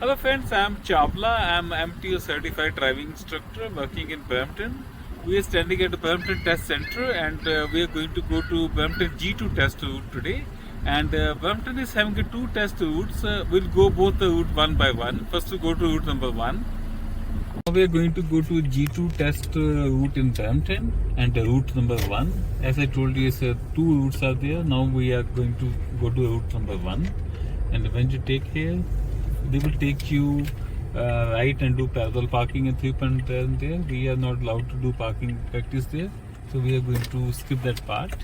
Hello friends, I am Chawla. I am MTO certified driving instructor working in Brampton. We are standing at the Brampton test center and we are going to go to Brampton G2 test route today. And Brampton is having two test routes. We'll go both the route one by one. First we go to route number 1. Now we are going to go to G2 test route in Brampton and route number 1. As I told you, two routes are there. Now we are going to go to route number 1. And when you take here, they will take you right and do parallel parking and 3.10 there. We are not allowed to do parking practice there, so we are going to skip that part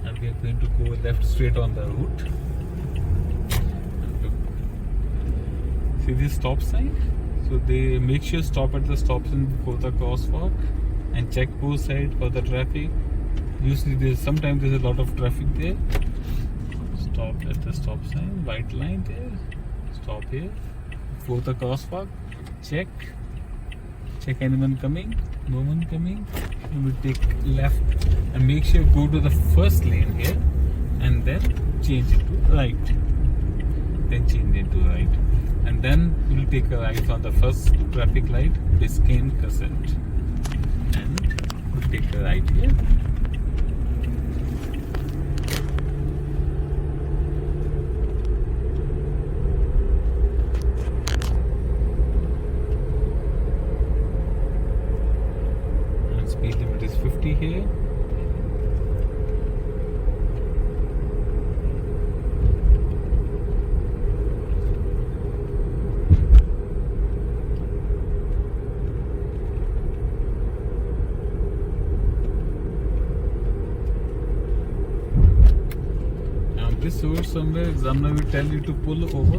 and we are going to go left straight on the route. See this stop sign? So they make sure stop at the stop sign before the crosswalk and check both sides for the traffic. Usually sometimes there's a lot of traffic there. Stop at the stop sign, white line there. Stop here. Before the crosswalk, check anyone coming, no one coming. You will take left and make sure go to the first lane here and then change it to right. Then change it to right. And then you will take a right on the first traffic light, Biscayne Crescent. And you take a right here. Speed limit is 50 here. Now this road somewhere examiner will tell you to pull over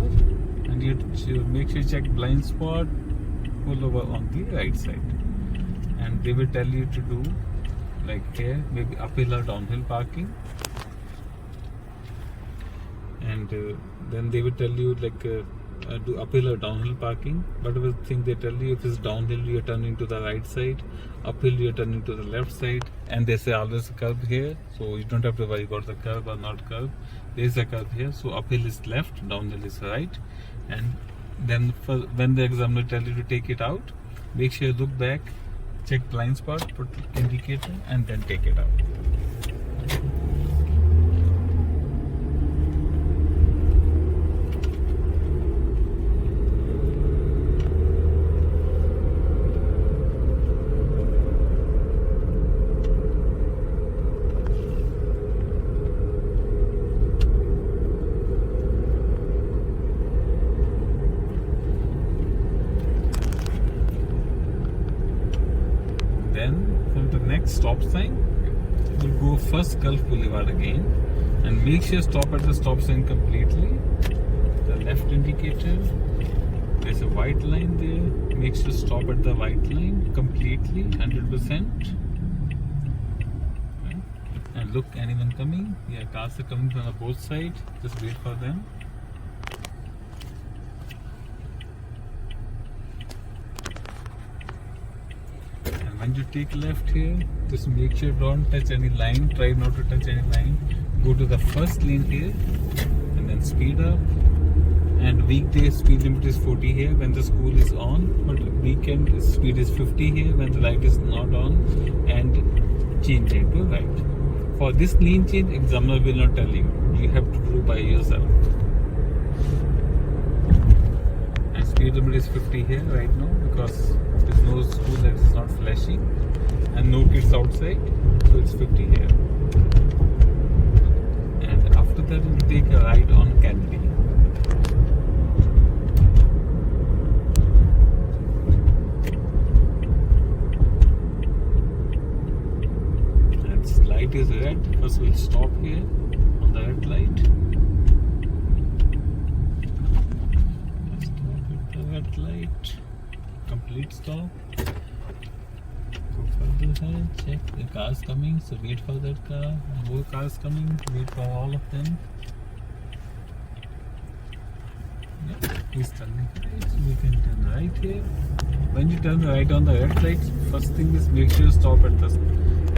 and you have to make sure you check blind spot, pull over on the right side. And they will tell you to do like here, maybe uphill or downhill parking, and then they will tell you like do uphill or downhill parking. Whatever thing they tell you, if it's downhill you are turning to the right side, uphill you are turning to the left side, and they say always a curve here, so you don't have to worry about the curve or not curve. There is a curve here, so uphill is left, downhill is right. And then when the examiner tell you to take it out, make sure you look back, check blind spot, put indicator, and then take it out. Then from the next stop sign, you go first Gulf Boulevard again and make sure stop at the stop sign completely. The left indicator, there's a white line there, make sure stop at the white line completely, 100%. Right. And look, anyone coming? Yeah, cars are coming from both sides, just wait for them. When you take left here, just make sure don't touch any line, try not to touch any line. Go to the first lane here and then speed up. And weekday speed limit is 40 here when the school is on, but weekend speed is 50 here when the light is not on, and change it to right. For this lane change, examiner will not tell you. You have to do by yourself. And speed limit is 50 here right now because there's no school that is not flashing and no kids outside, so it's 50 here. And after that we'll take a ride on Kennedy. And this light is red, first we'll stop here on the red light. Stop at the red light. Complete stop. Go further ahead, check the cars coming, so wait for that car. More cars coming, wait for all of them. Yeah, please turn right, so we can turn right here. When you turn right on the red light, first thing is make sure you stop at the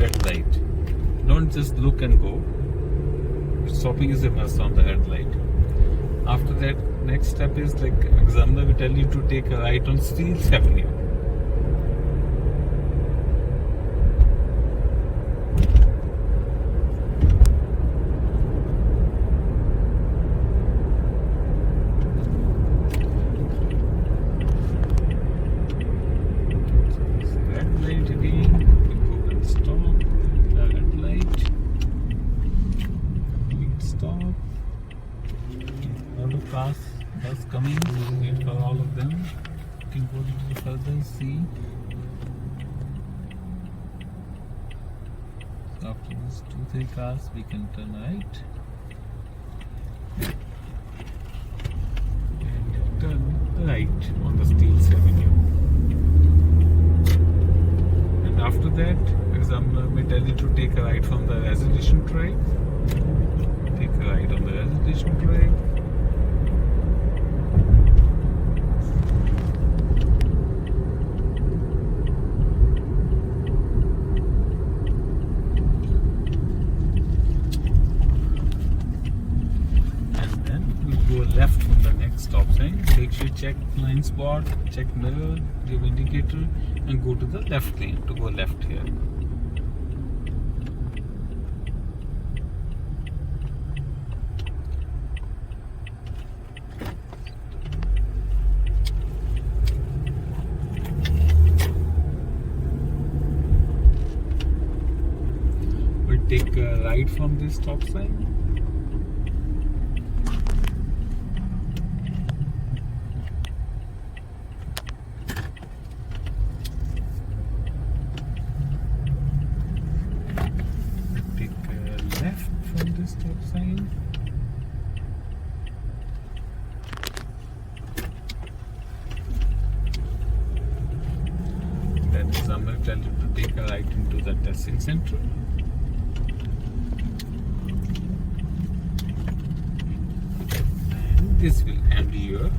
red light. Don't just look and go. Stopping is a must on the red light. After that, next step is like examiner will tell you to take a right on Steels Avenue. Cars bus coming, wait for all of them. You can go a little further, see. So after these 2-3 cars, we can turn right. And turn right on the Steels Avenue. And after that, examiner may tell you to take a right from the Reservation Drive. Take a right on the Reservation Drive. Left from the next stop sign. Make sure you check blind spot, check mirror, give indicator, and go to the left lane to go left here. We'll take a right from this stop sign. Stop sign. Then examiner will tell you to take a right into the testing center. And this will end here.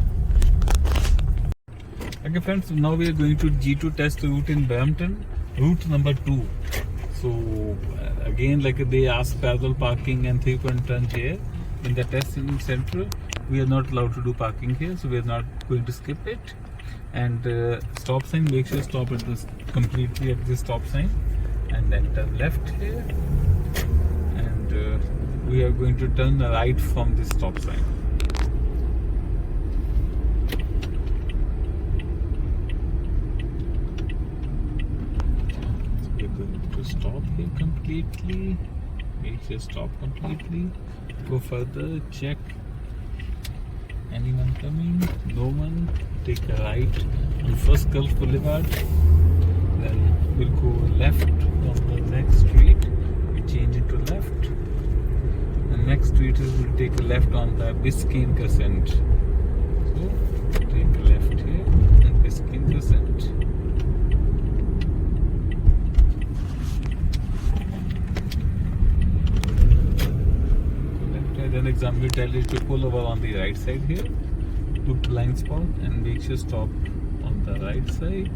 Okay friends, now we are going to G2 test route in Brampton, route number 2. So again, like they ask parallel parking and 3-point turn here in the testing center. We are not allowed to do parking here, so we are not going to skip it. And stop sign, make sure stop at this completely at this stop sign, and then turn left here. And we are going to turn right from this stop sign. Stop here completely, make sure stop completely, go further, check anyone coming, no one, take a right on First Gulf Boulevard, then we'll go left on the next street, we change it to left, the next street is we'll take a left on the Biscayne Crescent, so take a left here and Biscayne Crescent. Then examiner will tell you to pull over on the right side here, look blind spot and make sure stop on the right side,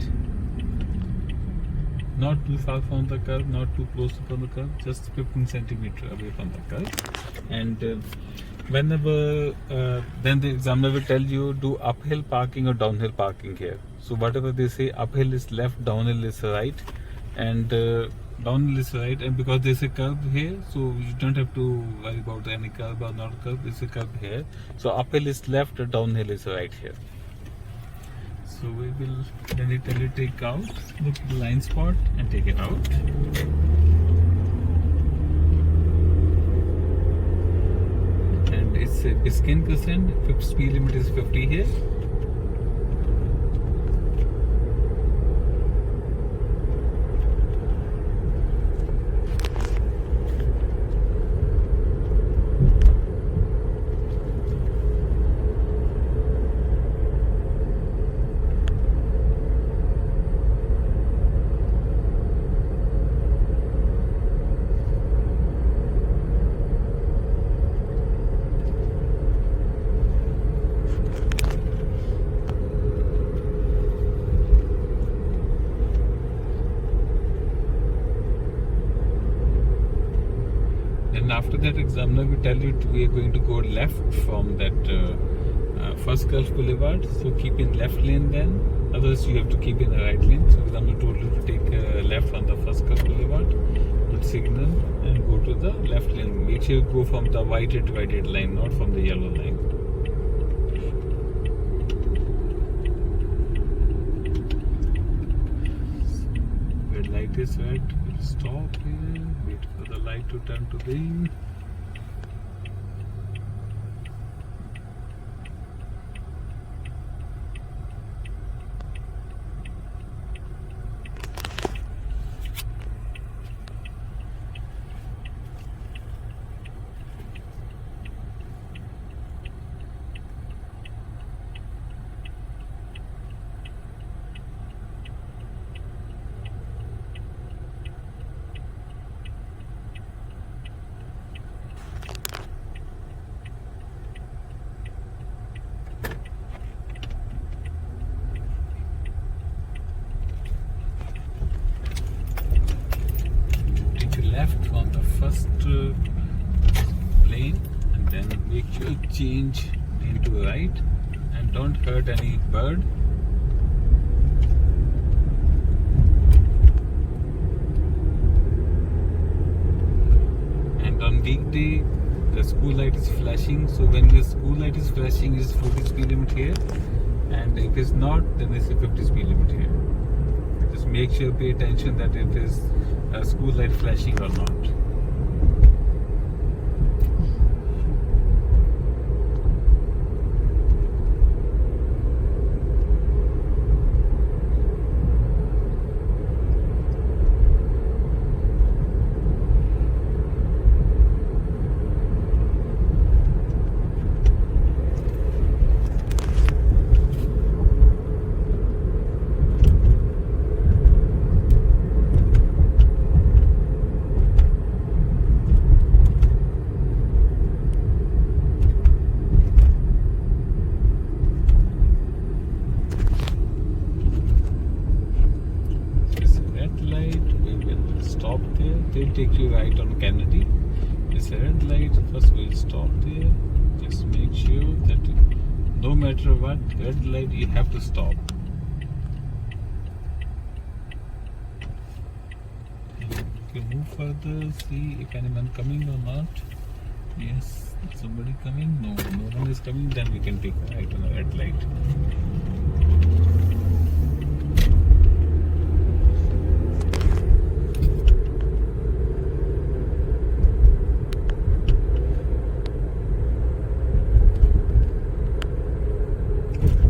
not too far from the curb, not too close from the curb, just 15 centimeter away from the curb. And whenever then the examiner will tell you do uphill parking or downhill parking here. So whatever they say, uphill is left, downhill is right, and downhill is right, and because there's a curve here, so you don't have to worry about any curve or not curve. There's a curve here, so uphill is left, downhill is right here. So we will then it tell you take out, look at the line spot and take it out. And it's a Biscayne Crescent, speed limit is 50 here. And after that, examiner will tell you we are going to go left from that first Gulf Boulevard, so keep in left lane then. Otherwise, you have to keep in the right lane. So, example, told you to take left on the first Gulf Boulevard, put signal, and go to the left lane. Make sure you go from the white divided line, not from the yellow line. Red light is red. We'll stop here. Wait for the light to turn to green. Left on the first lane, and then make sure you change lane to right and don't hurt any bird. And on weekday the school light is flashing, so when the school light is flashing is 40 speed limit here, and if it's not, then it's a 50 speed limit here. Just make sure, pay attention that it is a school light flashing or not. They'll take you right on Kennedy. It's a red light. First we'll stop there. Just make sure that no matter what, red light, you have to stop. And you can move further, see if anyone coming or not. Yes, somebody coming? No, no one is coming. Then we can take a right on a red light.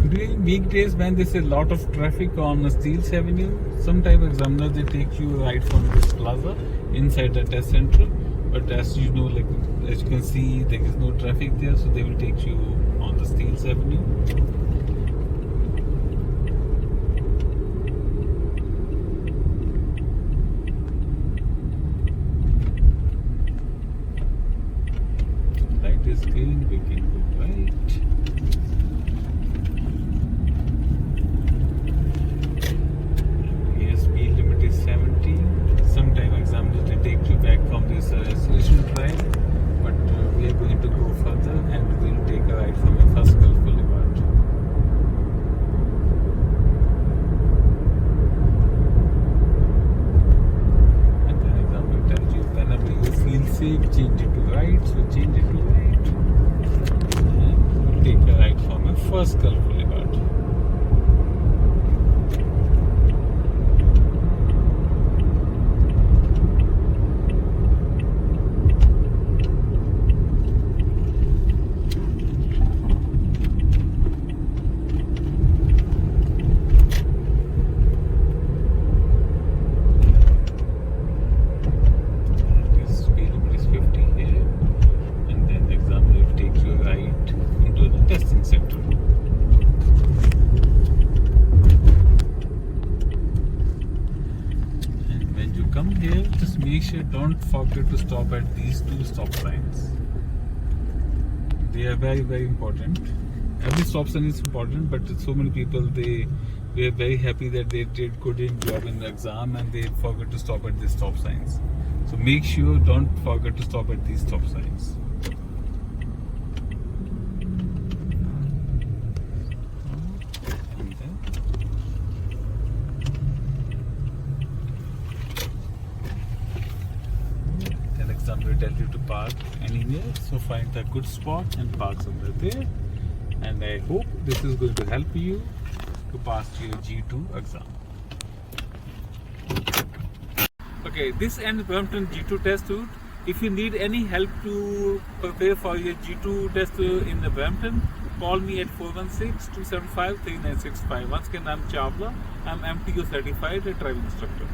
During weekdays when there's a lot of traffic on Steels Avenue, sometimes examiner they take you right from this plaza inside the test center. But as you know, like as you can see, there is no traffic there, so they will take you on the Steels Avenue. Light is green, we can go right. Take you back from this station drive, but we are going to go further and we will take a right from the first Gulf Boulevard. And then example tells you whenever you feel safe, change it to right, so change it to right. And we'll take a right from the first Gulf Boulevard. Come here, just make sure don't forget to stop at these two stop signs. They are very, very important. Every stop sign is important, but so many people they are very happy that they did good in job in the exam and they forget to stop at these stop signs. So make sure don't forget to stop at these stop signs. will tell you to park anywhere. So find a good spot and park somewhere there. And I hope this is going to help you to pass your G2 exam. Okay, this ends Brampton G2 test route. If you need any help to prepare for your G2 test in the Brampton, call me at 416-275-3965. Once again, I'm Chawla. I'm MTO certified driving instructor.